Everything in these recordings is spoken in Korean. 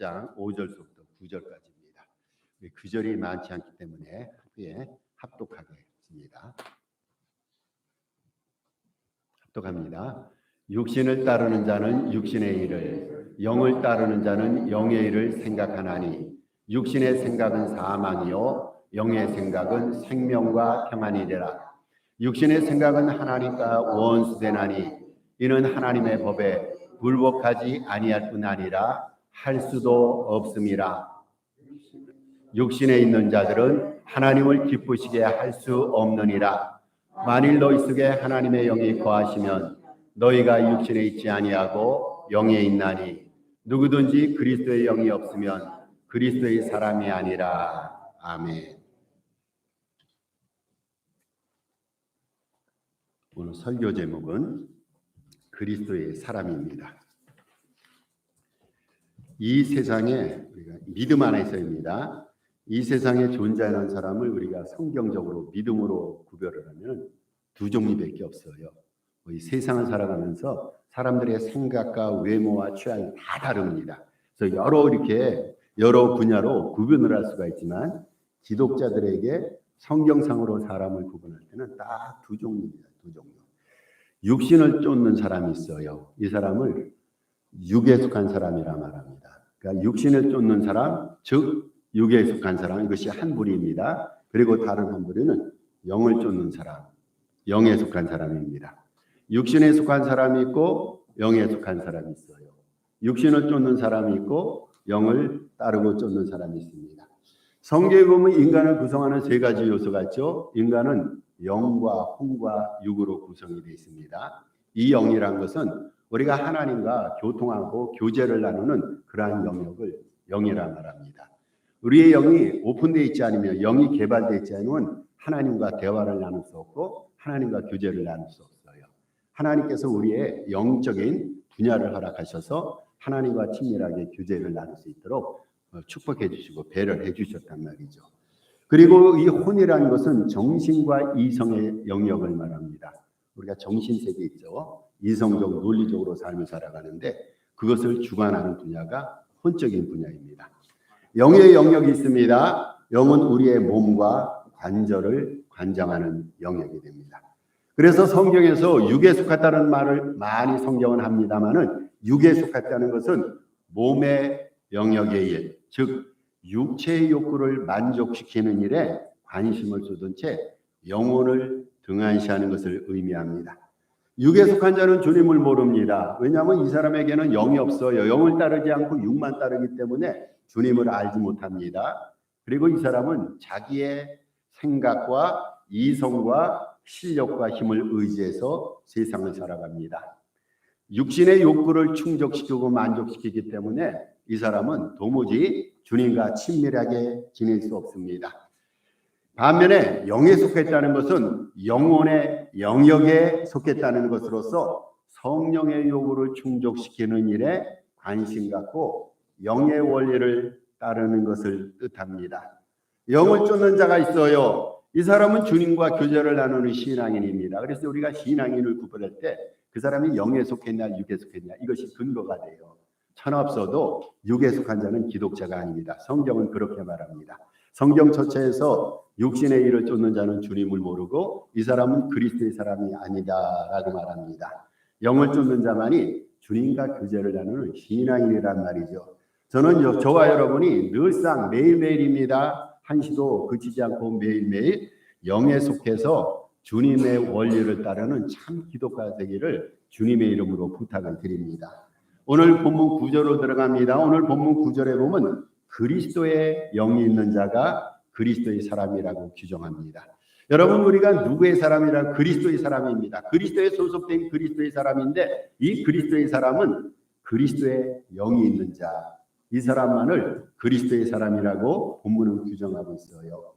8장 5절부터 9절까지입니다. 구절이 많지 않기 때문에 하루에 합독하겠습니다. 합독합니다. 육신을 따르는 자는 육신의 일을, 영을 따르는 자는 영의 일을 생각하나니 육신의 생각은 사망이요 영의 생각은 생명과 평안이라. 육신의 생각은 하나님과 원수되나니 이는 하나님의 법에 불복하지 아니할 뿐 아니라 할 수도 없음이라. 육신에 있는 자들은 하나님을 기쁘시게 할 수 없느니라. 만일 너희 속에 하나님의 영이 거하시면 너희가 육신에 있지 아니하고 영에 있나니 누구든지 그리스도의 영이 없으면 그리스도의 사람이 아니라. 아멘. 오늘 설교 제목은 그리스도의 사람입니다. 이 세상에 우리가 믿음 안에서입니다. 이 세상에 존재하는 사람을 우리가 성경적으로 믿음으로 구별을 하면 두 종류밖에 없어요. 이 세상을 살아가면서 사람들의 생각과 외모와 취향이 다 다릅니다. 그래서 여러 분야로 구분을 할 수가 있지만 기독자들에게 성경상으로 사람을 구분할 때는 딱 두 종류입니다. 두 종류. 육신을 쫓는 사람이 있어요. 이 사람을 육에 속한 사람이라 말합니다. 그러니까 육신을 쫓는 사람, 즉 육에 속한 사람, 이것이 한 부류입니다. 그리고 다른 한 부류는 영을 쫓는 사람, 영에 속한 사람입니다. 육신에 속한 사람이 있고 영에 속한 사람이 있어요. 육신을 쫓는 사람이 있고 영을 따르고 쫓는 사람이 있습니다. 성경에 보면 인간을 구성하는 세 가지 요소가 있죠. 인간은 영과 혼과 육으로 구성이 되어 있습니다. 이 영이란 것은 우리가 하나님과 교통하고 교제를 나누는 그러한 영역을 영이라 말합니다. 우리의 영이 오픈되어 있지 않으면, 영이 개발되어 있지 않으면 하나님과 대화를 나눌 수 없고 하나님과 교제를 나눌 수 없어요. 하나님께서 우리의 영적인 분야를 허락하셔서 하나님과 친밀하게 교제를 나눌 수 있도록 축복해 주시고 배려해 주셨단 말이죠. 그리고 이 혼이라는 것은 정신과 이성의 영역을 말합니다. 우리가 정신세계 있죠. 이성적, 논리적으로 삶을 살아가는데 그것을 주관하는 분야가 혼적인 분야입니다. 영의 영역이 있습니다. 영은 우리의 몸과 관절을 관장하는 영역이 됩니다. 그래서 성경에서 육에 속했다는 말을 많이 성경은 합니다만은 육에 속했다는 것은 몸의 영역의 일, 즉 육체의 욕구를 만족시키는 일에 관심을 쏟은 채 영혼을 등한시하는 것을 의미합니다. 육에 속한 자는 주님을 모릅니다. 왜냐하면 이 사람에게는 영이 없어요. 영을 따르지 않고 육만 따르기 때문에 주님을 알지 못합니다. 그리고 이 사람은 자기의 생각과 이성과 실력과 힘을 의지해서 세상을 살아갑니다. 육신의 욕구를 충족시키고 만족시키기 때문에 이 사람은 도무지 주님과 친밀하게 지낼 수 없습니다. 반면에 영에 속했다는 것은 영혼의 영역에 속했다는 것으로서 성령의 요구를 충족시키는 일에 관심 갖고 영의 원리를 따르는 것을 뜻합니다. 영을 쫓는 자가 있어요. 이 사람은 주님과 교제를 나누는 신앙인입니다. 그래서 우리가 신앙인을 구별할 때 그 사람이 영에 속했냐 육에 속했냐 이것이 근거가 돼요. 천없어도 육에 속한 자는 기독자가 아닙니다. 성경은 그렇게 말합니다. 성경 전체에서 육신의 일을 쫓는 자는 주님을 모르고 이 사람은 그리스도의 사람이 아니다라고 말합니다. 영을 쫓는 자만이 주님과 교제를 나누는 신앙인이란 말이죠. 저는 저와 여러분이 늘상 매일매일입니다. 한시도 그치지 않고 매일매일 영에 속해서 주님의 원리를 따르는 참 기독가 되기를 주님의 이름으로 부탁을 드립니다. 오늘 본문 9절로 들어갑니다. 오늘 본문 9절에 보면 그리스도의 영이 있는 자가 그리스도의 사람이라고 규정합니다. 여러분, 우리가 누구의 사람이라? 그리스도의 사람입니다. 그리스도에 소속된 그리스도의 사람인데 이 그리스도의 사람은 그리스도의 영이 있는 자, 이 사람만을 그리스도의 사람이라고 본문은 규정하고 있어요.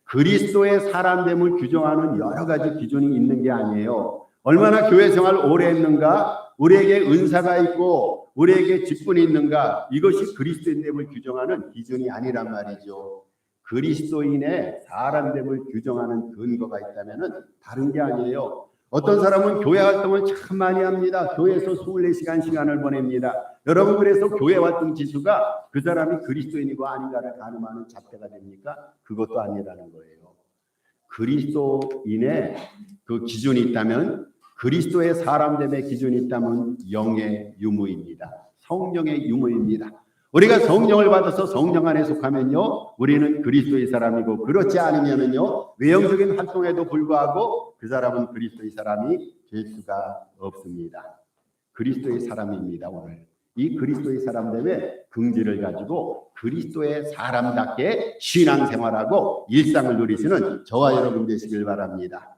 그리스도의 사람됨을 규정하는 여러 가지 기준이 있는 게 아니에요. 얼마나 교회 생활 오래 했는가, 우리에게 은사가 있고 우리에게 직분이 있는가, 이것이 그리스도인됨을 규정하는 기준이 아니란 말이죠. 그리스도인의 사람됨을 규정하는 근거가 있다면 다른 게 아니에요. 어떤 사람은 교회 활동을 참 많이 합니다. 교회에서 24시간 시간을 보냅니다. 여러분, 그래서 교회 활동 지수가 그 사람이 그리스도인이고 아닌가를 가늠하는 잣대가 됩니까? 그것도 아니라는 거예요. 그리스도인의 그 기준이 있다면, 그리스도의 사람됨의 기준이 있다면 영의 유무입니다. 성령의 유무입니다. 우리가 성령을 받아서 성령 안에 속하면요, 우리는 그리스도의 사람이고, 그렇지 않으면은요, 외형적인 활동에도 불구하고 그 사람은 그리스도의 사람이 될 수가 없습니다. 그리스도의 사람입니다. 오늘 이 그리스도의 사람됨의 긍지를 가지고 그리스도의 사람답게 신앙생활하고 일상을 누리시는 저와 여러분 되시길 바랍니다.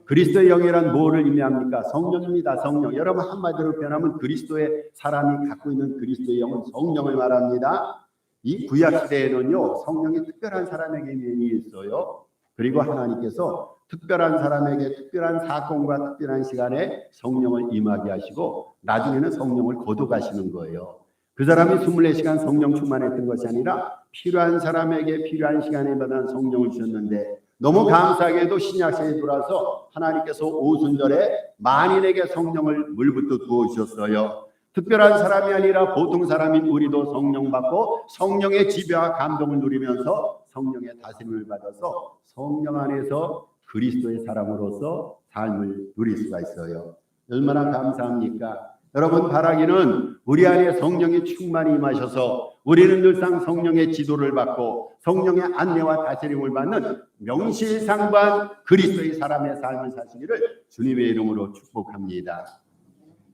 그리스도의 영이란 뭐를 의미합니까? 성령입니다. 성령. 여러분, 한마디로 표현하면 그리스도의 사람이 갖고 있는 그리스도의 영은 성령을 말합니다. 이 구약시대에는요, 성령이 특별한 사람에게 임이 있어요. 그리고 하나님께서 특별한 사람에게 특별한 사건과 특별한 시간에 성령을 임하게 하시고 나중에는 성령을 거둬가시는 거예요. 그 사람이 24시간 성령 충만했던 것이 아니라 필요한 사람에게 필요한 시간에 마다 성령을 주셨는데, 너무 감사하게도 신약시대에 돌아서 하나님께서 오순절에 만인에게 성령을 물부터 부어주셨어요. 특별한 사람이 아니라 보통 사람인 우리도 성령 받고 성령의 지배와 감동을 누리면서 성령의 다스림을 받아서 성령 안에서 그리스도의 사람으로서 삶을 누릴 수가 있어요. 얼마나 감사합니까? 여러분, 바라기는 우리 안에 성령이 충만히 임하셔서 우리는 늘상 성령의 지도를 받고 성령의 안내와 다스림을 받는 명실상부한 그리스도의 사람의 삶을 사시기를 주님의 이름으로 축복합니다.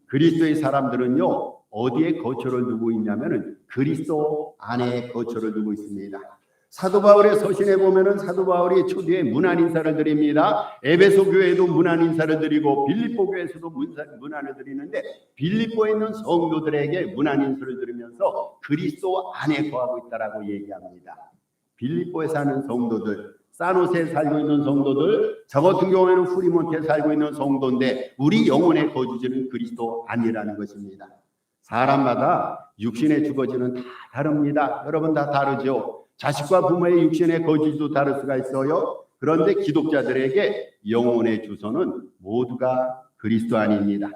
그리스도의 사람들은요, 어디에 거처를 두고 있냐면은 그리스도 안에 거처를 두고 있습니다. 사도 바울의 서신에 보면은 사도 바울이 초대에 문안 인사를 드립니다. 에베소 교회에도 문안 인사를 드리고 빌립보 교회에서도 문안을 드리는데, 빌립보에 있는 성도들에게 문안 인사를 드리면서 그리스도 안에 거하고 있다라고 얘기합니다. 빌립보에 사는 성도들, 사노스에 살고 있는 성도들, 저 같은 경우에는 후리몬테에 살고 있는 성도인데 우리 영혼의 거주지는 그리스도 안이라는 것입니다. 사람마다 육신의 주거지는 다 다릅니다. 여러분, 다 다르죠. 자식과 부모의 육신의 거주지도 다를 수가 있어요. 그런데 기독자들에게 영혼의 주소는 모두가 그리스도 안입니다.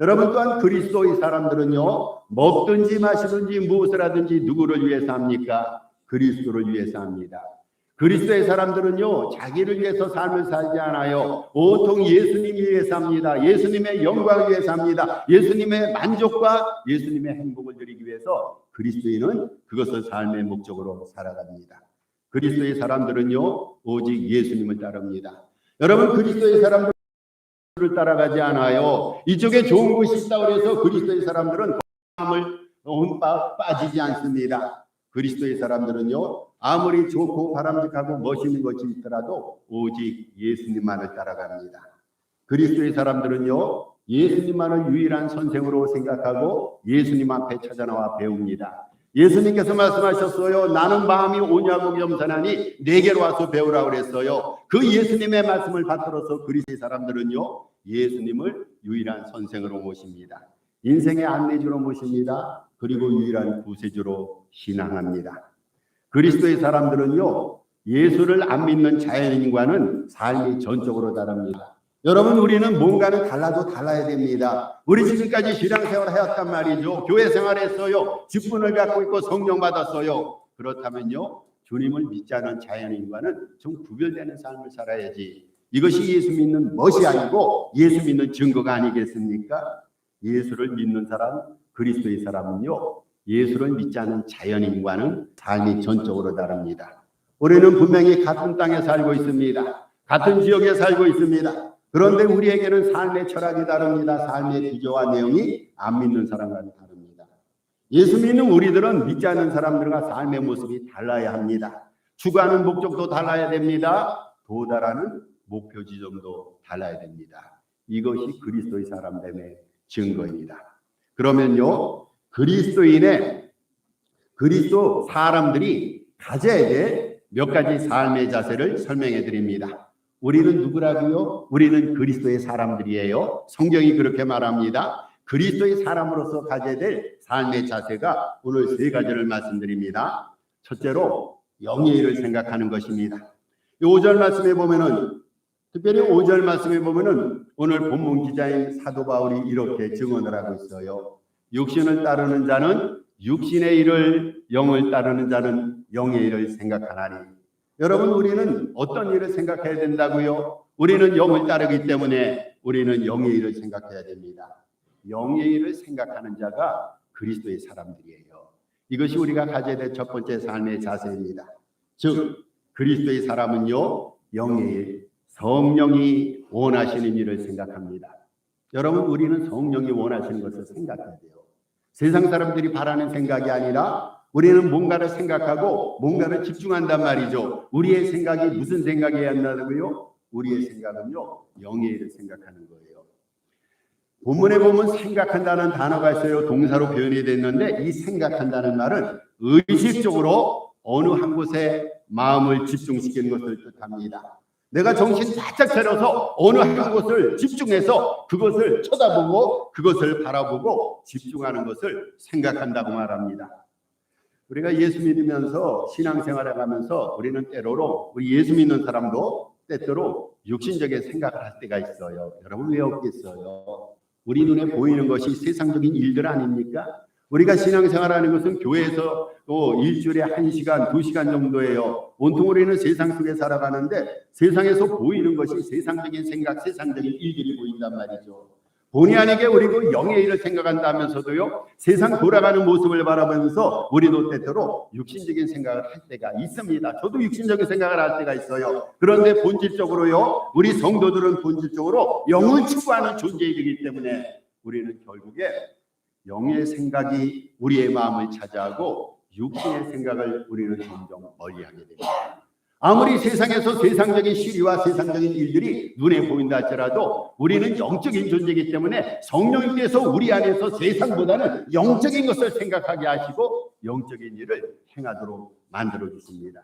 여러분, 또한 그리스도의 사람들은요, 먹든지 마시든지 무엇을 하든지 누구를 위해서 합니까? 그리스도를 위해서 합니다. 그리스도의 사람들은요, 자기를 위해서 삶을 살지 않아요. 온통 예수님 위해서 합니다. 예수님의 영광을 위해서 합니다. 예수님의 만족과 예수님의 행복을 누리기 위해서 그리스도인은 그것을 삶의 목적으로 살아갑니다. 그리스도의 사람들은요, 오직 예수님을 따릅니다. 여러분, 그리스도의 사람들을 따라가지 않아요. 이쪽에 좋은 것이 있다고 해서 그리스도의 사람들은 마음을 빠지지 않습니다. 그리스도의 사람들은요, 아무리 좋고 바람직하고 멋있는 것이 있더라도 오직 예수님만을 따라갑니다. 그리스도의 사람들은요, 예수님만을 유일한 선생으로 생각하고 예수님 앞에 찾아나와 배웁니다. 예수님께서 말씀하셨어요. 나는 마음이 온유하고 겸손하니 내게로 와서 배우라고 그랬어요. 그 예수님의 말씀을 받들어서 그리스도의 사람들은요, 예수님을 유일한 선생으로 모십니다. 인생의 안내주로 모십니다. 그리고 유일한 구세주로 신앙합니다. 그리스도의 사람들은요, 예수를 안 믿는 자연인과는 삶이 전적으로 다릅니다. 여러분, 우리는 뭔가는 달라도 달라야 됩니다. 우리 지금까지 신앙생활을 해왔단 말이죠. 교회 생활했어요. 직분을 갖고 있고 성령 받았어요. 그렇다면요, 주님을 믿지 않은 자연인과는 좀 구별되는 삶을 살아야지. 이것이 예수 믿는 멋이 아니고 예수 믿는 증거가 아니겠습니까? 예수를 믿는 사람, 그리스도의 사람은요, 예수를 믿지 않은 자연인과는 삶이 전적으로 다릅니다. 우리는 분명히 같은 땅에 살고 있습니다. 같은 지역에 살고 있습니다. 그런데 우리에게는 삶의 철학이 다릅니다. 삶의 구조와 내용이 안 믿는 사람과는 다릅니다. 예수 믿는 우리들은 믿지 않는 사람들과 삶의 모습이 달라야 합니다. 추구하는 목적도 달라야 됩니다. 도달하는 목표 지점도 달라야 됩니다. 이것이 그리스도의 사람됨의 증거입니다. 그러면요, 그리스도 사람들이 가져야 될 몇 가지 삶의 자세를 설명해 드립니다. 우리는 누구라고요? 우리는 그리스도의 사람들이에요. 성경이 그렇게 말합니다. 그리스도의 사람으로서 가져야 될 삶의 자세가 오늘 3가지를 말씀드립니다. 첫째로 영예를 생각하는 것입니다. 5절 말씀에 보면은 특별히 5절 말씀에 보면은 오늘 본문 기자인 사도 바울이 이렇게 증언을 하고 있어요. 육신을 따르는 자는 육신의 일을, 영을 따르는 자는 영의 일을 생각하나니. 여러분, 우리는 어떤 일을 생각해야 된다고요? 우리는 영을 따르기 때문에 우리는 영의 일을 생각해야 됩니다. 영의 일을 생각하는 자가 그리스도의 사람들이에요. 이것이 우리가 가져야 될 첫 번째 삶의 자세입니다. 즉 그리스도의 사람은요, 영의 일, 성령이 원하시는 일을 생각합니다. 여러분, 우리는 성령이 원하시는 것을 생각해야 돼요. 세상 사람들이 바라는 생각이 아니라 우리는 뭔가를 생각하고 뭔가를 집중한단 말이죠. 우리의 생각이 무슨 생각이어야 한다고요? 우리의 생각은요, 영의 일을 생각하는 거예요. 본문에 보면 생각한다는 단어가 있어요. 동사로 표현이 됐는데 이 생각한다는 말은 의식적으로 어느 한 곳에 마음을 집중시키는 것을 뜻합니다. 내가 정신 바짝 차려서 어느 한 곳을 집중해서 그것을 쳐다보고 그것을 바라보고 집중하는 것을 생각한다고 말합니다. 우리가 예수 믿으면서 신앙생활을 하면서 우리는 때로로, 우리 예수 믿는 사람도 때때로 육신적인 생각을 할 때가 있어요. 여러분, 왜 없겠어요? 우리 눈에 보이는 것이 세상적인 일들 아닙니까? 우리가 신앙생활하는 것은 교회에서 또 일주일에 1시간, 2시간 정도예요. 온통 우리는 세상 속에 살아가는데 세상에서 보이는 것이 세상적인 생각, 세상적인 일들이 보인단 말이죠. 본의 아니게 우리도 영의 일을 생각한다면서도요, 세상 돌아가는 모습을 바라보면서 우리도 때때로 육신적인 생각을 할 때가 있습니다. 저도 육신적인 생각을 할 때가 있어요. 그런데 본질적으로요, 우리 성도들은 본질적으로 영을 추구하는 존재이기 때문에 우리는 결국에 영의 생각이 우리의 마음을 차지하고 육신의 생각을 우리는 점점 멀리하게 됩니다. 아무리 세상에서 세상적인 시리와 세상적인 일들이 눈에 보인다 할지라도 우리는 영적인 존재이기 때문에 성령님께서 우리 안에서 세상보다는 영적인 것을 생각하게 하시고 영적인 일을 행하도록 만들어 주십니다.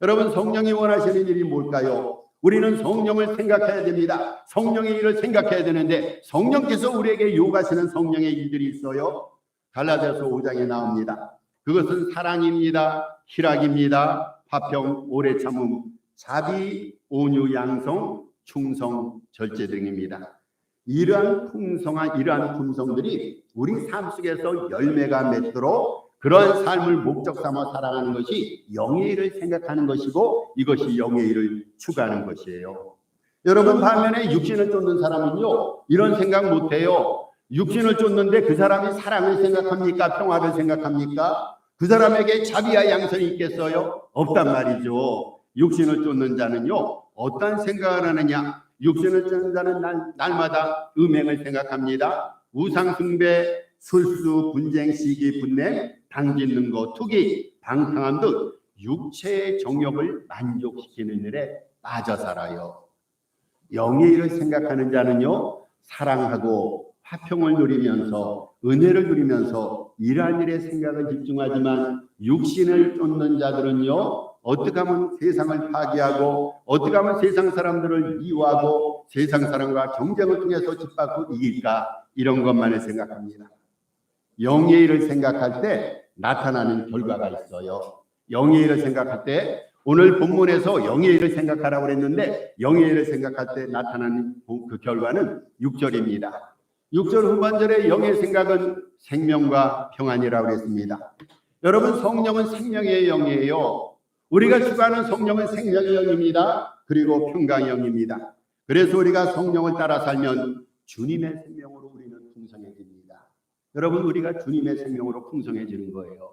여러분, 성령이 원하시는 일이 뭘까요? 우리는 성령을 생각해야 됩니다. 성령의 일을 생각해야 되는데 성령께서 우리에게 요구하시는 성령의 일들이 있어요. 갈라디아서 5장에 나옵니다. 그것은 사랑입니다. 희락입니다. 화평, 오래 참음, 자비, 온유, 양성, 충성, 절제 등입니다. 이러한 품성들이 우리 삶 속에서 열매가 맺도록 그러한 삶을 목적 삼아 살아가는 것이 영의 일을 생각하는 것이고 이것이 영의 일을 추구하는 것이에요. 여러분, 반면에 육신을 쫓는 사람은요, 이런 생각 못해요. 육신을 쫓는데 그 사람이 사랑을 생각합니까? 평화를 생각합니까? 그 사람에게 자비와 양선이 있겠어요? 없단 말이죠. 육신을 쫓는 자는요, 어떤 생각을 하느냐? 육신을 쫓는 자는 날마다 음행을 생각합니다. 우상 숭배, 술수, 분쟁, 시기, 분냄, 당짓는 것, 투기, 방탕함 등 육체의 정욕을 만족시키는 일에 빠져 살아요. 영의 일을 생각하는 자는요, 사랑하고 화평을 누리면서 은혜를 누리면서 이러한 일에 생각을 집중하지만 육신을 쫓는 자들은요, 어떻게 하면 세상을 파괴하고 어떻게 하면 세상 사람들을 미워하고 세상 사람과 경쟁을 통해서 짓밟고 이길까, 이런 것만을 생각합니다. 영의 일을 생각할 때 나타나는 결과가 있어요. 영의 일을 생각할 때, 오늘 본문에서 영의 일을 생각하라고 그랬는데 영의 일을 생각할 때 나타나는 그 결과는 6절입니다. 6절 후반절의 영의 생각은 생명과 평안이라고 했습니다. 여러분, 성령은 생명의 영이에요. 우리가 추구하는 성령은 생명의 영입니다. 그리고 평강의 영입니다. 그래서 우리가 성령을 따라 살면 주님의 생명으로 우리는 풍성해집니다. 여러분, 우리가 주님의 생명으로 풍성해지는 거예요.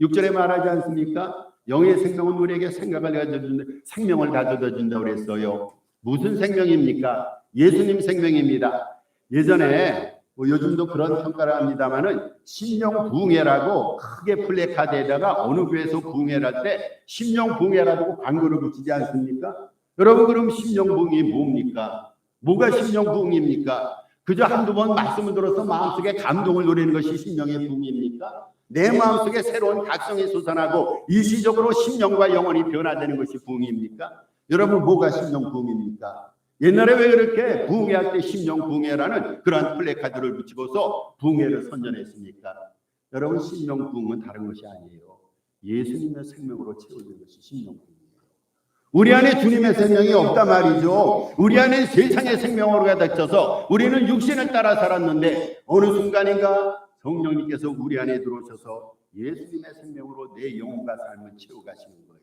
6절에 말하지 않습니까? 영의 생명은 우리에게 생각을 가져준다, 생명을 가져다 준다고 그랬어요. 무슨 생명입니까? 예수님 생명입니다. 예전에 요즘도 그런 평가를 합니다만은 심령부흥회라고 크게 플래카드에다가 어느 교회에서 부흥회를 할 때 심령부흥회라고 광고를 붙이지 않습니까? 여러분, 그럼 심령부흥이 뭡니까? 뭐가 심령부흥입니까? 그저 한두 번 말씀을 들어서 마음속에 감동을 누리는 것이 심령의 부흥입니까? 내 마음속에 새로운 각성이 솟아나고 일시적으로 심령과 영혼이 변화되는 것이 부흥입니까? 여러분, 뭐가 심령부흥입니까? 옛날에 왜 그렇게 부흥회할 때 심령부흥회라는 그러한 플래카드를 붙이고서 부흥회를 선전했습니까? 여러분, 심령부흥은 다른 것이 아니에요. 예수님의 생명으로 채워진 것이 심령부흥이에요. 우리 안에 주님의 생명이 없단 말이죠. 우리 안에 세상의 생명으로 가득 우리는 육신을 따라 살았는데 어느 순간인가 성령님께서 우리 안에 들어오셔서 예수님의 생명으로 내 영혼과 삶을 채워가시는 거예요.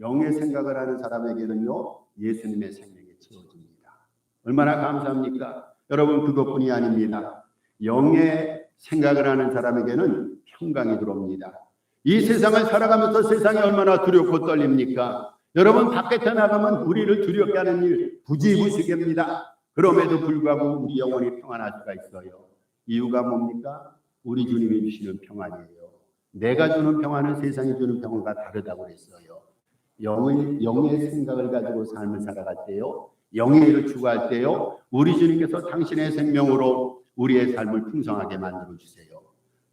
영의 생각을 하는 사람에게는요, 예수님의 생명이 채워집니다. 얼마나 감사합니까? 여러분, 그것뿐이 아닙니다. 영의 생각을 하는 사람에게는 평강이 들어옵니다. 이 세상을 살아가면서 세상이 얼마나 두렵고 떨립니까? 여러분, 밖에 나가면 우리를 두렵게 하는 일 부지부식입니다. 그럼에도 불구하고 우리 영혼이 평안할 수가 있어요. 이유가 뭡니까? 우리 주님이 주시는 평안이에요. 내가 주는 평안은 세상이 주는 평안과 다르다고 했어요. 영의 생각을 가지고 삶을 살아갈 때요, 영의 일을 추구할 때요, 우리 주님께서 당신의 생명으로 우리의 삶을 풍성하게 만들어 주세요.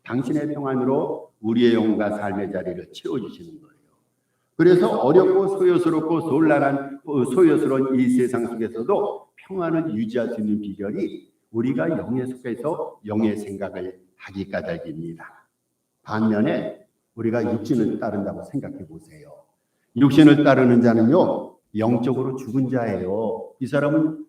당신의 평안으로 우리의 영혼과 삶의 자리를 채워주시는 거예요. 그래서 어렵고 소요스럽고 소요스러운 이 세상 속에서도 평안을 유지할 수 있는 비결이 우리가 영에 속해서 영의 생각을 하기 까닭입니다. 반면에 우리가 육신을 따른다고 생각해 보세요. 육신을 따르는 자는요, 영적으로 죽은 자예요. 이 사람은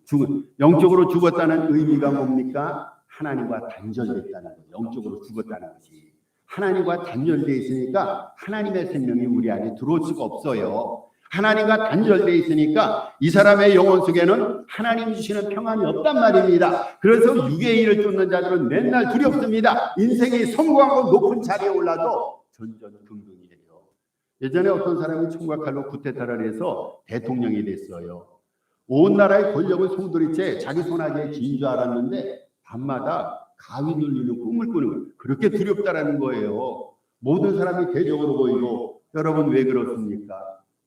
영적으로 죽었다는 의미가 뭡니까? 하나님과 단절됐다는 거예요. 영적으로 죽었다는 것이. 하나님과 단절되어 있으니까 하나님의 생명이 우리 안에 들어올 수가 없어요. 하나님과 단절되어 있으니까 이 사람의 영혼 속에는 하나님 주시는 평안이 없단 말입니다. 그래서 육의 일을 쫓는 자들은 맨날 두렵습니다. 인생이 성공하고 높은 자리에 올라도 전전긍긍이에요. 예전에 어떤 사람이 총과 칼로 쿠데타를 해서 대통령이 됐어요. 온 나라의 권력을 송두리째 자기 손아귀에 쥔 줄 알았는데 밤마다 가위 눌리는 꿈을 꾸는 거예요. 그렇게 두렵다라는 거예요. 모든 사람이 대적으로 보이고, 여러분 왜 그렇습니까?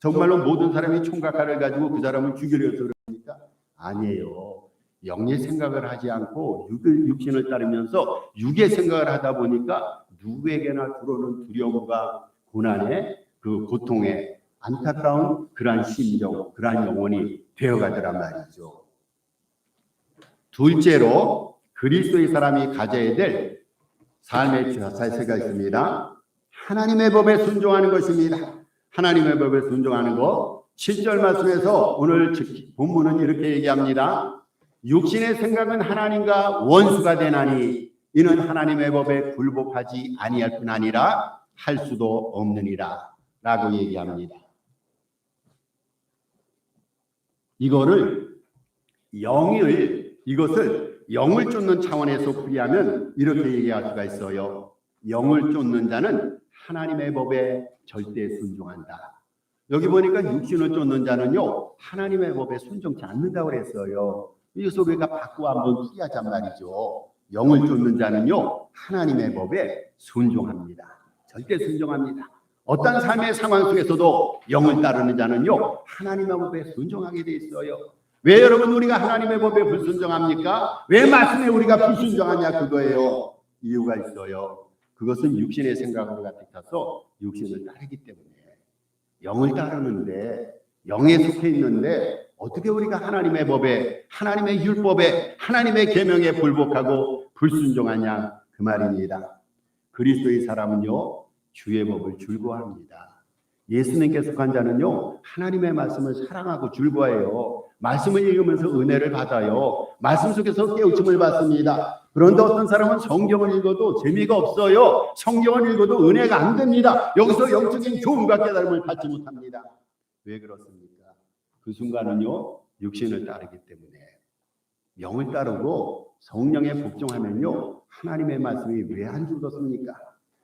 정말로 모든 사람이 총과 칼을 가지고 그 사람을 죽이려 해서 그럽니까? 아니에요. 영의 생각을 하지 않고 육신을 따르면서 육의 생각을 하다 보니까 누구에게나 들어오는 두려움과 고난의 그 고통의 안타까운 그러한 심정, 그러한 영혼이 되어가더란 말이죠. 둘째로 그리스도의 사람이 가져야 될 삶의 자세가 있습니다. 하나님의 법에 순종하는 것입니다. 하나님의 법에 순종하는 것. 7절 말씀에서 오늘 본문은 이렇게 얘기합니다. 육신의 생각은 하나님과 원수가 되나니 이는 하나님의 법에 굴복하지 아니할 뿐 아니라 할 수도 없느니라 라고 얘기합니다. 이것을 영을 쫓는 차원에서 풀이하면 이렇게 얘기할 수가 있어요. 영을 쫓는 자는 하나님의 법에 절대 순종한다. 여기 보니까 육신을 쫓는 자는요, 하나님의 법에 순종치 않는다고 그랬어요. 여기서 우리가 바꾸어 한번 풀이하잔 말이죠. 영을 쫓는 자는요, 하나님의 법에 순종합니다. 절대 순종합니다. 어떤 삶의 상황 속에서도 영을 따르는 자는요, 하나님의 법에 순종하게 돼 있어요. 왜 여러분 우리가 하나님의 법에 불순종합니까? 왜 말씀에 우리가 불순종하냐 그거예요. 이유가 있어요. 그것은 육신의 생각으로 가득해서 육신을 따르기 때문에. 영을 따르는데, 영에 속해 있는데 어떻게 우리가 하나님의 법에, 하나님의 율법에, 하나님의 계명에 불복하고 불순종하냐 그 말입니다. 그리스도의 사람은요, 주의 법을 즐거워합니다. 예수님께 속한 자는요, 하나님의 말씀을 사랑하고 즐거워해요. 말씀을 읽으면서 은혜를 받아요. 말씀 속에서 깨우침을 받습니다. 그런데 어떤 사람은 성경을 읽어도 재미가 없어요. 성경을 읽어도 은혜가 안 됩니다. 여기서 영적인 교훈과 깨달음을 받지 못합니다. 왜 그렇습니까? 그 순간은요, 육신을 따르기 때문에. 영을 따르고 성령에 복종하면요, 하나님의 말씀이 왜 안 죽었습니까?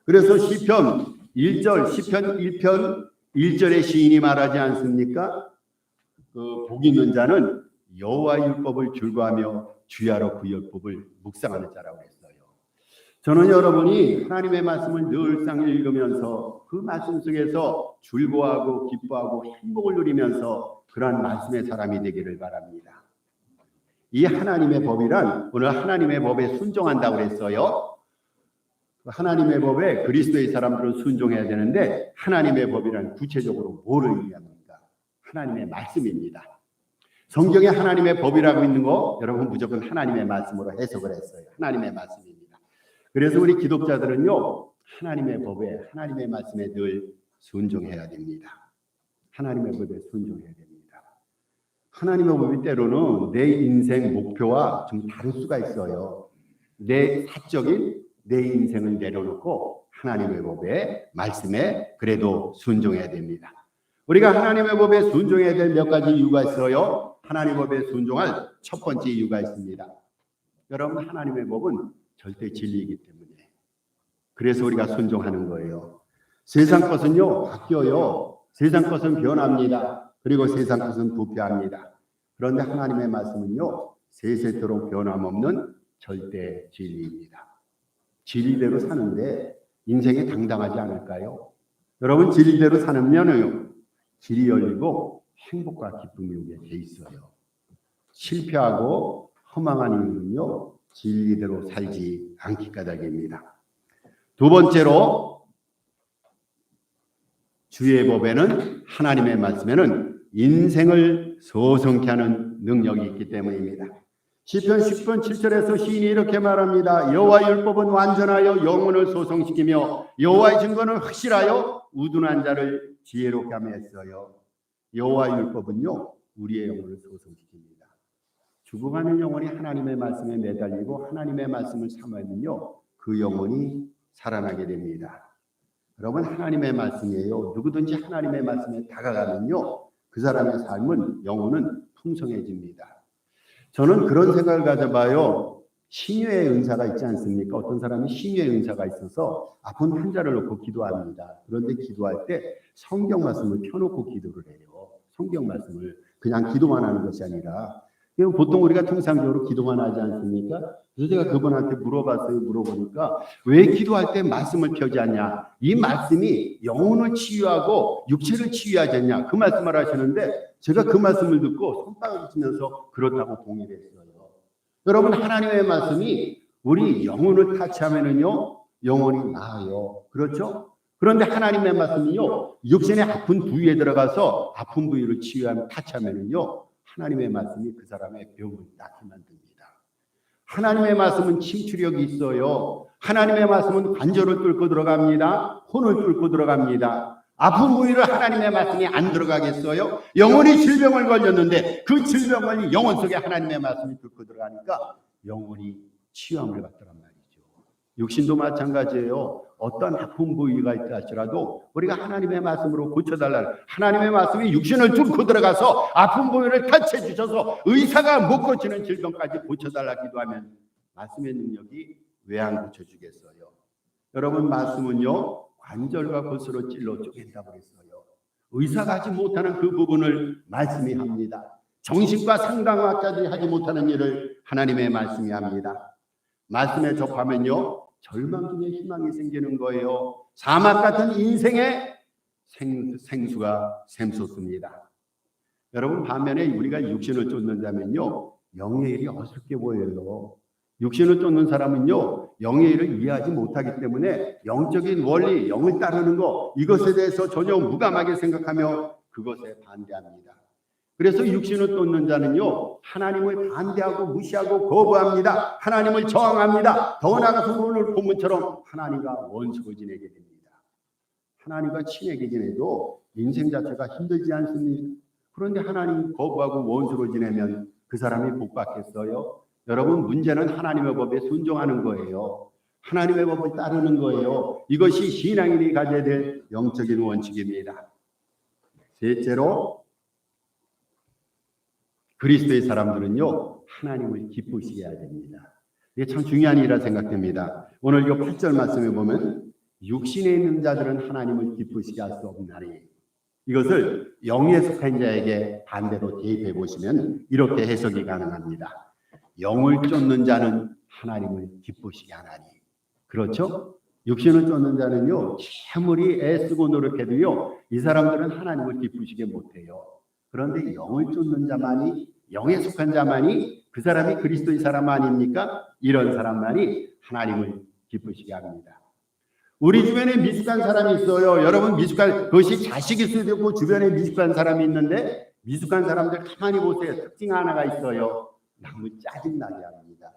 그래서 시편 1편 1절의 시인이 말하지 않습니까? 복 있는 자는 여호와의 율법을 즐거워하며 주야로 그 율법을 묵상하는 자라고 했어요. 저는 여러분이 하나님의 말씀을 늘상 읽으면서 그 말씀 속에서 즐거워하고 기뻐하고 행복을 누리면서 그러한 말씀의 사람이 되기를 바랍니다. 이 하나님의 법이란, 오늘 하나님의 법에 순종한다고 그랬어요. 하나님의 법에 그리스도의 사람들은 순종해야 되는데, 하나님의 법이란 구체적으로 뭐를 의미합니까? 하나님의 말씀입니다. 성경에 하나님의 법이라고 있는 거 여러분 무조건 하나님의 말씀으로 해석을 했어요. 하나님의 말씀입니다. 그래서 우리 기독자들은요, 하나님의 법에, 하나님의 말씀에 늘 순종해야 됩니다. 하나님의 법에 순종해야 됩니다. 하나님의 법이 때로는 내 인생 목표와 좀 다를 수가 있어요. 내 사적인 내 인생을 내려놓고 하나님의 법에 말씀에 그래도 순종해야 됩니다. 우리가 하나님의 법에 순종해야 될 몇 가지 이유가 있어요. 하나님의 법에 순종할 첫 번째 이유가 있습니다. 여러분, 하나님의 법은 절대 진리이기 때문에 그래서 우리가 순종하는 거예요. 세상 것은요 바뀌어요. 세상 것은 변합니다. 그리고 세상 것은 부패합니다. 그런데 하나님의 말씀은요 세세토록 변함없는 절대 진리입니다. 진리대로 사는데 인생이 당당하지 않을까요? 여러분, 진리대로 사는면요 길이 열리고 행복과 기쁨이 오게 돼 있어요. 실패하고 허망한 이유는요 진리대로 살지 않기 까닭입니다. 두 번째로 주의 법에는, 하나님의 말씀에는 인생을 소성케 하는 능력이 있기 때문입니다. 시편 10편 7절에서 시인이 이렇게 말합니다. 여호와의 율법은 완전하여 영혼을 소성시키며 여호와의 증거는 확실하여 우둔한 자를 지혜롭게 하며 했어요. 여호와의 율법은요 우리의 영혼을 소성시킵니다. 죽어가는 영혼이 하나님의 말씀에 매달리고 하나님의 말씀을 삼으면요 그 영혼이 살아나게 됩니다. 여러분, 하나님의 말씀이에요. 누구든지 하나님의 말씀에 다가가면요 그 사람의 삶은, 영혼은 풍성해집니다. 저는 그런 생각을 가져봐요. 신유의 은사가 있지 않습니까? 어떤 사람이 신유의 은사가 있어서 아픈 환자를 놓고 기도합니다. 그런데 기도할 때 성경 말씀을 펴놓고 기도를 해요. 성경 말씀을 그냥 기도만 하는 것이 아니라, 보통 우리가 통상적으로 기도만 하지 않습니까? 그래서 제가 그분한테 물어보니까 왜 기도할 때 말씀을 펴지 않냐? 이 말씀이 영혼을 치유하고 육체를 치유하지 않냐? 그 말씀을 하시는데 제가 그 말씀을 듣고 손바닥을 치면서 그렇다고 동의를 했어요. 여러분, 하나님의 말씀이 우리 영혼을 타치하면은요 영혼이 나아요. 그렇죠? 그런데 하나님의 말씀이요 육신의 아픈 부위에 들어가서 아픈 부위를 치유하면 타치하면은요 하나님의 말씀이 그 사람의 병을 낫게 만듭니다. 하나님의 말씀은 침출력이 있어요. 하나님의 말씀은 관절을 뚫고 들어갑니다. 혼을 뚫고 들어갑니다. 아픈 부위를 하나님의 말씀이 안 들어가겠어요? 영혼이 질병을 걸렸는데 그 질병을 영혼 속에 하나님의 말씀이 뚫고 들어가니까 영혼이 치유함을 받더란 말이죠. 육신도 마찬가지예요. 어떤 아픈 부위가 있다 할지라도 우리가 하나님의 말씀으로 고쳐달라. 하나님의 말씀이 육신을 뚫고 들어가서 아픈 부위를 타치해 주셔서 의사가 못 고치는 질병까지 고쳐달라 기도하면 말씀의 능력이 왜 안 고쳐주겠어요? 여러분, 말씀은요 관절과 골수로 찔러 쪼갠다고 했어요. 의사가 하지 못하는 그 부분을 말씀이 합니다. 정신과 상담과까지 하지 못하는 일을 하나님의 말씀이 합니다. 말씀에 접하면요 절망 중에 희망이 생기는 거예요. 사막 같은 인생의 생수가 샘솟습니다. 여러분, 반면에 우리가 육신을 쫓는다면요 영의 일이 어설프게 보여요. 육신을 쫓는 사람은요 영의 일을 이해하지 못하기 때문에 영적인 원리, 영을 따르는 것, 이것에 대해서 전혀 무감하게 생각하며 그것에 반대합니다. 그래서 육신을 쫓는 자는요 하나님을 반대하고 무시하고 거부합니다. 하나님을 저항합니다. 더 나아가서 오늘 본문처럼 하나님과 원수로 지내게 됩니다. 하나님과 친하게 지내도 인생 자체가 힘들지 않습니까? 그런데 하나님 거부하고 원수로 지내면 그 사람이 복 받겠어요? 여러분, 문제는 하나님의 법에 순종하는 거예요. 하나님의 법을 따르는 거예요. 이것이 신앙인이 가져야 될 영적인 원칙입니다. 셋째로, 그리스도의 사람들은요 하나님을 기쁘시게 해야 됩니다. 이게 참 중요한 일이라 생각됩니다. 오늘 이 8절 말씀에 보면 육신에 있는 자들은 하나님을 기쁘시게 할 수 없나니, 이것을 영에 속한 자에게 반대로 대입해 보시면 이렇게 해석이 가능합니다. 영을 쫓는 자는 하나님을 기쁘시게 하나니. 그렇죠? 육신을 쫓는 자는요 아무리 애쓰고 노력해도요 이 사람들은 하나님을 기쁘시게 못해요. 그런데 영을 쫓는 자만이, 영에 속한 자만이, 그 사람이 그리스도의 사람 아닙니까? 이런 사람만이 하나님을 기쁘시게 합니다. 우리 주변에 미숙한 사람이 있어요. 여러분, 미숙한, 그것이 자식일 수도 있고 주변에 미숙한 사람이 있는데 미숙한 사람들 가만히 보세요. 특징 하나가 있어요. 남을 짜증나게 합니다.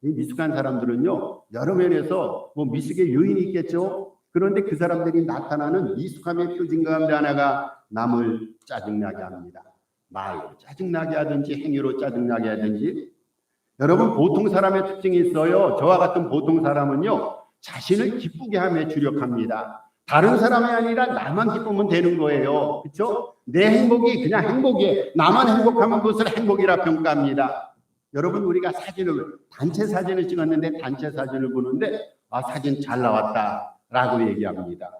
이 미숙한 사람들은요 여러 면에서 뭐 미숙의 요인이 있겠죠. 그런데 그 사람들이 나타나는 미숙함의 표징 가운데 하나가 남을 짜증나게 합니다. 말로 짜증나게 하든지 행위로 짜증나게 하든지. 여러분, 보통 사람의 특징이 있어요. 저와 같은 보통 사람은요, 자신을 기쁘게 하며 주력합니다. 다른 사람이 아니라 나만 기쁘면 되는 거예요. 그렇죠? 내 행복이 그냥 행복이에요. 나만 행복하면 그것을 행복이라 평가합니다. 여러분, 우리가 단체 사진을 찍었는데 단체 사진을 보는데 사진 잘 나왔다라고 얘기합니다.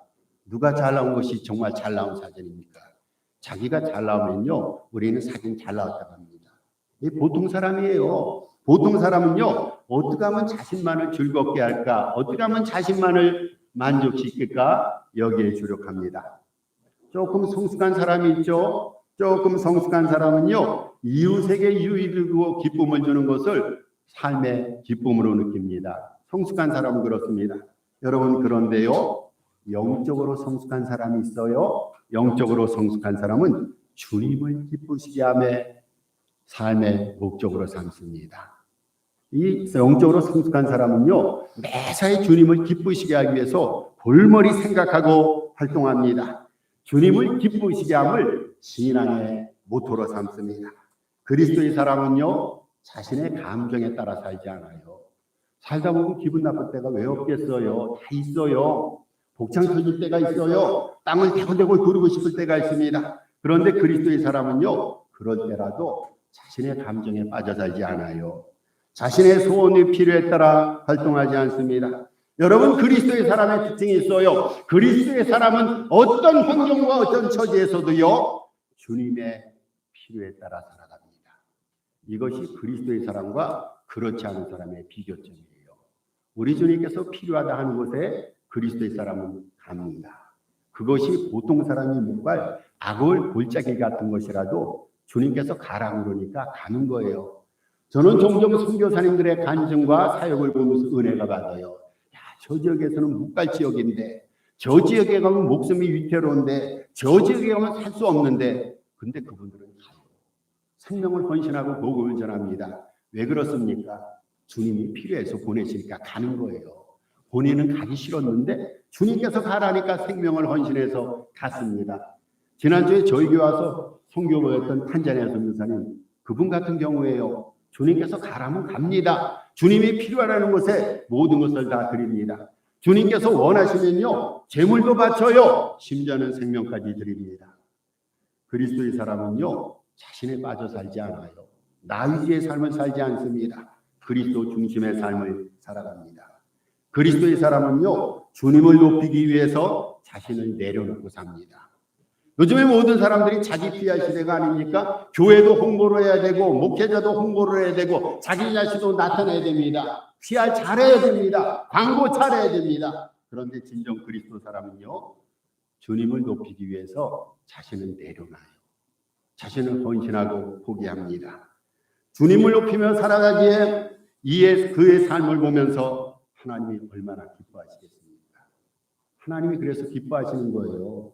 누가 잘 나온 것이 정말 잘 나온 사진입니까? 자기가 잘 나오면요, 우리는 사진 잘 나왔다고 합니다. 이 보통 사람이에요. 보통 사람은요, 어떻게 하면 자신만을 즐겁게 할까? 어떻게 하면 자신만을 만족시킬까? 여기에 주력합니다. 조금 성숙한 사람이 있죠. 조금 성숙한 사람은요, 이웃에게 유익을 주고 기쁨을 주는 것을 삶의 기쁨으로 느낍니다. 성숙한 사람은 그렇습니다. 여러분, 그런데요, 영적으로 성숙한 사람이 있어요. 영적으로 성숙한 사람은 주님을 기쁘시게 하며 삶의 목적으로 삼습니다. 이 영적으로 성숙한 사람은요, 매사에 주님을 기쁘시게 하기 위해서 골머리 생각하고 활동합니다. 주님을 기쁘시게 함을 신앙의 모토로 삼습니다. 그리스도의 사람은요, 자신의 감정에 따라 살지 않아요. 살다 보면 기분 나쁠 때가 왜 없겠어요? 다 있어요. 복창 터질 때가 있어요. 땅을 대고대고 구르고 싶을 때가 있습니다. 그런데 그리스도의 사람은요, 그럴 때라도 자신의 감정에 빠져 살지 않아요. 자신의 소원의 필요에 따라 활동하지 않습니다. 여러분, 그리스도의 사람의 특징이 있어요. 그리스도의 사람은 어떤 환경과 어떤 처지에서도요, 주님의 필요에 따라 살아갑니다. 이것이 그리스도의 사람과 그렇지 않은 사람의 비교점이에요. 우리 주님께서 필요하다 하는 곳에 그리스도의 사람은 갑니다. 그것이 보통 사람이 못 갈 악을 골짜기 같은 것이라도 주님께서 가라고 그러니까 가는 거예요. 저는 종종 선교사님들의 간증과 사역을 보면서 은혜가 받아요. 저 지역에서는 못 갈 지역인데, 저 지역에 가면 목숨이 위태로운데, 저 지역에 가면 살 수 없는데, 근데 그분들은 가요. 생명을 헌신하고 복음을 전합니다. 왜 그렇습니까? 주님이 필요해서 보내시니까 가는 거예요. 본인은 가기 싫었는데 주님께서 가라니까 생명을 헌신해서 갔습니다. 지난주에 저희 교회 와서 선교했던 탄자니아 선교사님, 그분 같은 경우에요, 주님께서 가라면 갑니다. 주님이 필요하다는 곳에 모든 것을 다 드립니다. 주님께서 원하시면요, 재물도 바쳐요. 심지어는 생명까지 드립니다. 그리스도의 사람은요, 자신에 빠져 살지 않아요. 나 위주의 삶을 살지 않습니다. 그리스도 중심의 삶을 살아갑니다. 그리스도의 사람은요, 주님을 높이기 위해서 자신을 내려놓고 삽니다. 요즘에 모든 사람들이 자기 PR 시대가 아닙니까? 교회도 홍보를 해야 되고, 목회자도 홍보를 해야 되고, 자기 자신도 나타내야 됩니다. PR 잘해야 됩니다. 광고 잘해야 됩니다. 그런데 진정 그리스도 사람은요, 주님을 높이기 위해서 자신을 내려놔요. 자신을 헌신하고 포기합니다. 주님을 높이며 살아가기에 그의 삶을 보면서 하나님이 얼마나 기뻐하시겠습니까? 하나님이 그래서 기뻐하시는 거예요.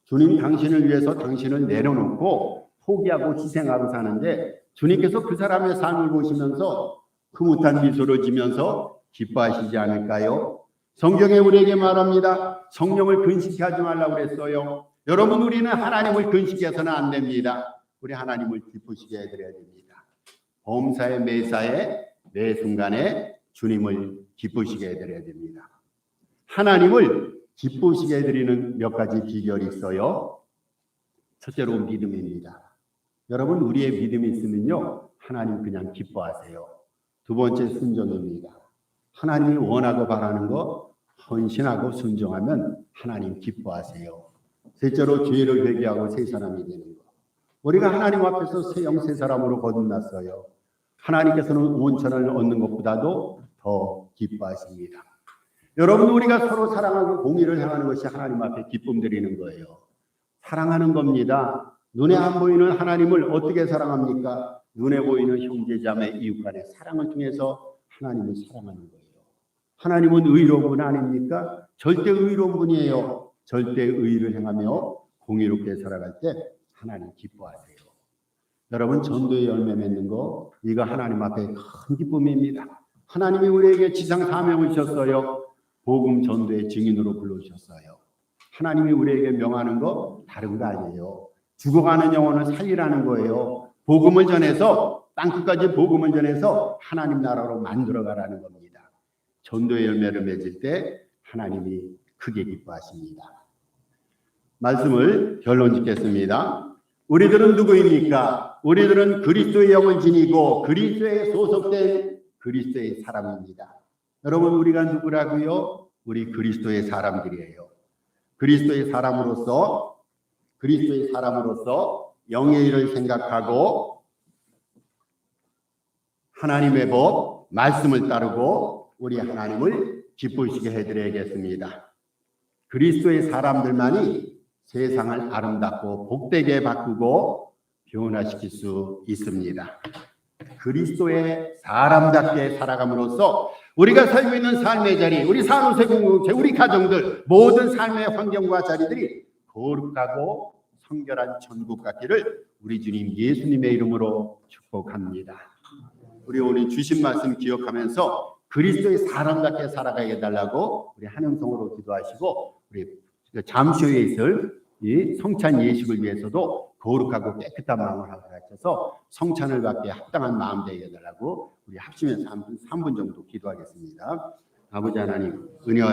주님 당신을 위해서 당신을 내려놓고 포기하고 희생하고 사는데 주님께서 그 사람의 삶을 보시면서 흐뭇한 미소를 지면서 기뻐하시지 않을까요? 성경에 우리에게 말합니다. 성령을 근식케 하지 말라고 그랬어요. 여러분, 우리는 하나님을 근식해서는 안 됩니다. 우리 하나님을 기쁘시게 해드려야 됩니다. 범사에 매사에 매 순간에 주님을 기쁘시게 해드려야 됩니다. 하나님을 기쁘시게 해드리는 몇 가지 비결이 있어요. 첫째로 믿음입니다. 여러분, 우리의 믿음이 있으면요, 하나님 그냥 기뻐하세요. 두 번째, 순종입니다. 하나님이 원하고 바라는 거 헌신하고 순종하면 하나님 기뻐하세요. 셋째로 죄를 회개하고 새 사람이 되는 거. 우리가 하나님 앞에서 새 영 새 사람으로 거듭났어요. 하나님께서는 온천을 얻는 것보다도 더 기뻐하십니다. 여러분, 우리가 서로 사랑하고 공의를 행하는 것이 하나님 앞에 기쁨 드리는 거예요. 사랑하는 겁니다. 눈에 안 보이는 하나님을 어떻게 사랑합니까? 눈에 보이는 형제자매 이웃 간의 사랑을 통해서 하나님을 사랑하는 거예요. 하나님은 의로운 분 아닙니까? 절대 의로운 분이에요. 절대 의를 행하며 공의롭게 살아갈 때 하나님 기뻐하세요. 여러분, 전도의 열매 맺는 거, 이거 하나님 앞에 큰 기쁨입니다. 하나님이 우리에게 지상 사명을 주셨어요. 복음 전도의 증인으로 불러주셨어요. 하나님이 우리에게 명하는 거 다른 거 아니에요. 죽어가는 영혼을 살리라는 거예요. 복음을 전해서 땅끝까지 복음을 전해서 하나님 나라로 만들어가라는 겁니다. 전도의 열매를 맺을 때 하나님이 크게 기뻐하십니다. 말씀을 결론 짓겠습니다. 우리들은 누구입니까? 우리들은 그리스도의 영을 지니고 그리스도에 소속된 그리스도의 사람입니다. 여러분, 우리가 누구라고요? 우리 그리스도의 사람들이에요. 그리스도의 사람으로서 영의 일을 생각하고 하나님의 법, 말씀을 따르고 우리 하나님을 기쁘시게 해드려야겠습니다. 그리스도의 사람들만이 세상을 아름답고 복되게 바꾸고 변화시킬 수 있습니다. 그리스도의 사람답게 살아감으로써 우리가 살고 있는 삶의 자리, 우리 산호세 공동체, 우리 가정들, 모든 삶의 환경과 자리들이 거룩하고 성결한 천국 같기를 우리 주님 예수님의 이름으로 축복합니다. 우리 오늘 주신 말씀 기억하면서 그리스도의 사람답게 살아가게 해달라고 우리 한영성으로 기도하시고, 우리 잠시 후에 있을 이 성찬 예식을 위해서도 거룩하고 깨끗한 마음을 가져서 성찬을 받기에 합당한 마음 되게 해달라고 우리 합심해서 3분 정도 기도하겠습니다. 아버지 하나님, 은혜와